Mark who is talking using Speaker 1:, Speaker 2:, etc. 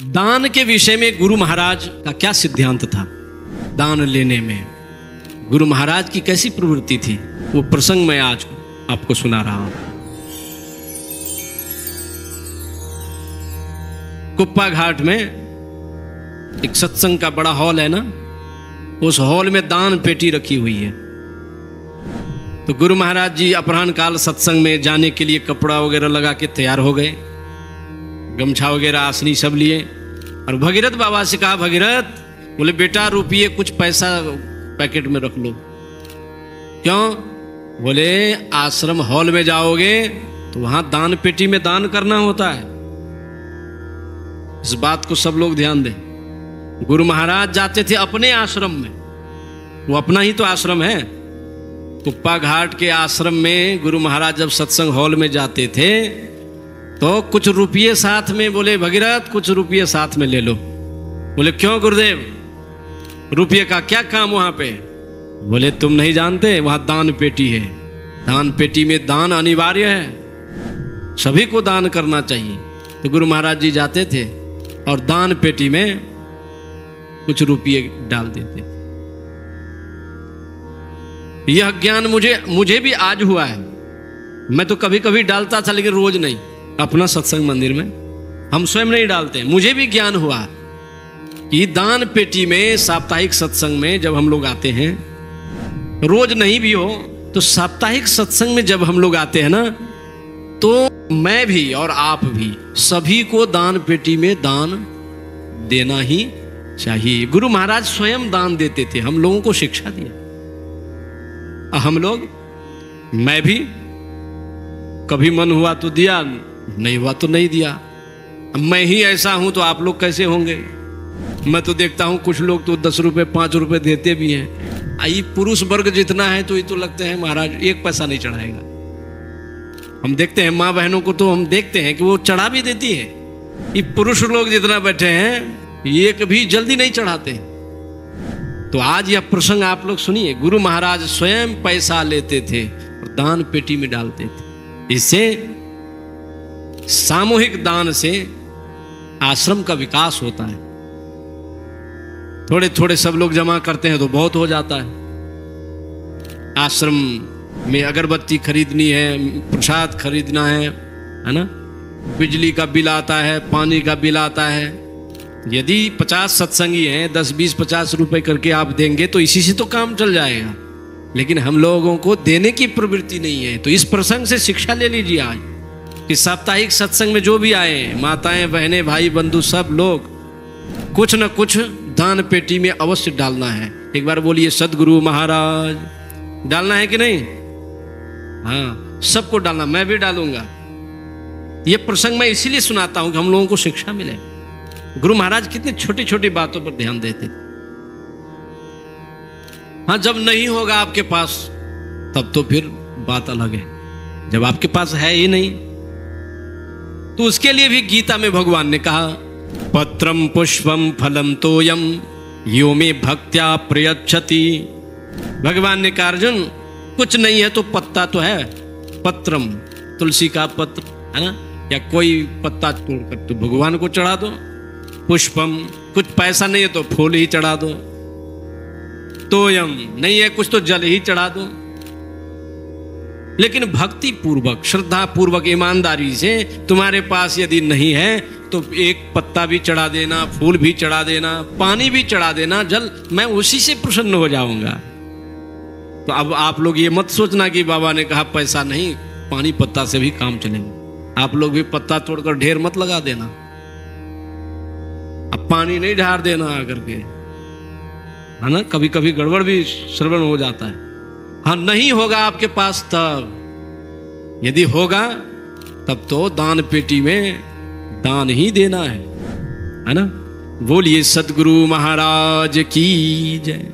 Speaker 1: दान के विषय में गुरु महाराज का क्या सिद्धांत था? दान लेने में गुरु महाराज की कैसी प्रवृत्ति थी, वो प्रसंग मैं आज आपको सुना रहा हूं। कुप्पा घाट में एक सत्संग का बड़ा हॉल है ना, उस हॉल में दान पेटी रखी हुई है। तो गुरु महाराज जी अपराह्न काल सत्संग में जाने के लिए कपड़ा वगैरह लगा के तैयार हो गए, गमछा वगैरह आसनी सब लिए, और भगीरथ बाबा से कहा, भगीरथ, बोले बेटा रुपये कुछ पैसा पैकेट में रख लो। क्यों? बोले आश्रम हॉल में जाओगे तो वहां दान पेटी में दान करना होता है। इस बात को सब लोग ध्यान दें। गुरु महाराज जाते थे अपने आश्रम में, वो अपना ही तो आश्रम है। कुप्पा घाट के आश्रम में गुरु महाराज जब सत्संग हॉल में जाते थे तो कुछ रुपये साथ में, बोले भगीरथ कुछ रुपये साथ में ले लो। बोले क्यों गुरुदेव, रुपये का क्या काम वहां पे? बोले तुम नहीं जानते, वहां दान पेटी है, दान पेटी में दान अनिवार्य है, सभी को दान करना चाहिए। तो गुरु महाराज जी जाते थे और दान पेटी में कुछ रुपये डाल देते। यह ज्ञान मुझे भी आज हुआ है। मैं तो कभी कभी डालता था, लेकिन रोज नहीं। अपना सत्संग मंदिर में हम स्वयं नहीं डालते। मुझे भी ज्ञान हुआ कि दान पेटी में साप्ताहिक सत्संग में जब हम लोग आते हैं, रोज नहीं भी हो तो साप्ताहिक सत्संग में जब हम लोग आते हैं ना, तो मैं भी और आप भी सभी को दान पेटी में दान देना ही चाहिए। गुरु महाराज स्वयं दान देते थे, हम लोगों को शिक्षा दिया। हम लोग, मैं भी कभी मन हुआ तो दिया, नहीं हुआ तो नहीं दिया। मैं ही ऐसा हूं तो आप लोग कैसे होंगे? मैं तो देखता हूं कुछ लोग तो 10 रुपए 5 रुपए देते भी हैं। आई पुरुष वर्ग जितना है तो ये तो लगते हैं महाराज एक पैसा नहीं चढ़ाएगा। हम देखते हैं माँ बहनों को, तो हम देखते हैं कि वो चढ़ा भी देती है। ये पुरुष लोग जितना बैठे हैं एक भी जल्दी नहीं चढ़ाते। तो आज यह प्रसंग आप लोग सुनिए। गुरु महाराज स्वयं पैसा लेते थे और दान पेटी में डालते थे। इससे सामूहिक दान से आश्रम का विकास होता है। थोड़े थोड़े सब लोग जमा करते हैं तो बहुत हो जाता है। आश्रम में अगरबत्ती खरीदनी है, प्रसाद खरीदना है ना, बिजली का बिल आता है, पानी का बिल आता है। यदि 50 सत्संगी हैं, 10 20 50 रुपए करके आप देंगे तो इसी से तो काम चल जाएगा। लेकिन हम लोगों को देने की प्रवृत्ति नहीं है। तो इस प्रसंग से शिक्षा ले लीजिए आज कि साप्ताहिक सत्संग में जो भी आए, माताएं बहनें भाई बंधु सब लोग कुछ न कुछ दान पेटी में अवश्य डालना है। एक बार बोलिए सदगुरु महाराज। डालना है कि नहीं? हाँ, सबको डालना, मैं भी डालूंगा। ये प्रसंग मैं इसीलिए सुनाता हूं कि हम लोगों को शिक्षा मिले। गुरु महाराज कितनी छोटी छोटी बातों पर ध्यान देते। हाँ, जब नहीं होगा आपके पास तब तो फिर बात अलग है। जब आपके पास है ही नहीं तो उसके लिए भी गीता में भगवान ने कहा, पत्रम पुष्पम फलम तोयम यो में भक्त्या प्रयच्छति। भगवान ने कहा, अर्जुन कुछ नहीं है तो पत्ता तो है, पत्रम तुलसी का पत्र है ना, या कोई पत्ता तोड़कर तो भगवान को चढ़ा दो। पुष्पम कुछ पैसा नहीं है तो फूल ही चढ़ा दो। तोयम नहीं है कुछ तो जल ही चढ़ा दो। लेकिन भक्ति पूर्वक, श्रद्धा पूर्वक, ईमानदारी से तुम्हारे पास यदि नहीं है तो एक पत्ता भी चढ़ा देना, फूल भी चढ़ा देना, पानी भी चढ़ा देना, जल, मैं उसी से प्रसन्न हो जाऊंगा। तो अब आप लोग ये मत सोचना कि बाबा ने कहा पैसा नहीं, पानी पत्ता से भी काम चलेगा। आप लोग भी पत्ता तोड़कर ढेर मत लगा देना, अब पानी नहीं ढार देना आकर के, है ना। कभी कभी गड़बड़ भी श्रवण हो जाता है। हाँ, नहीं होगा आपके पास तब, यदि होगा तब तो दान पेटी में दान ही देना है ना। बोलिए सदगुरु महाराज की जय।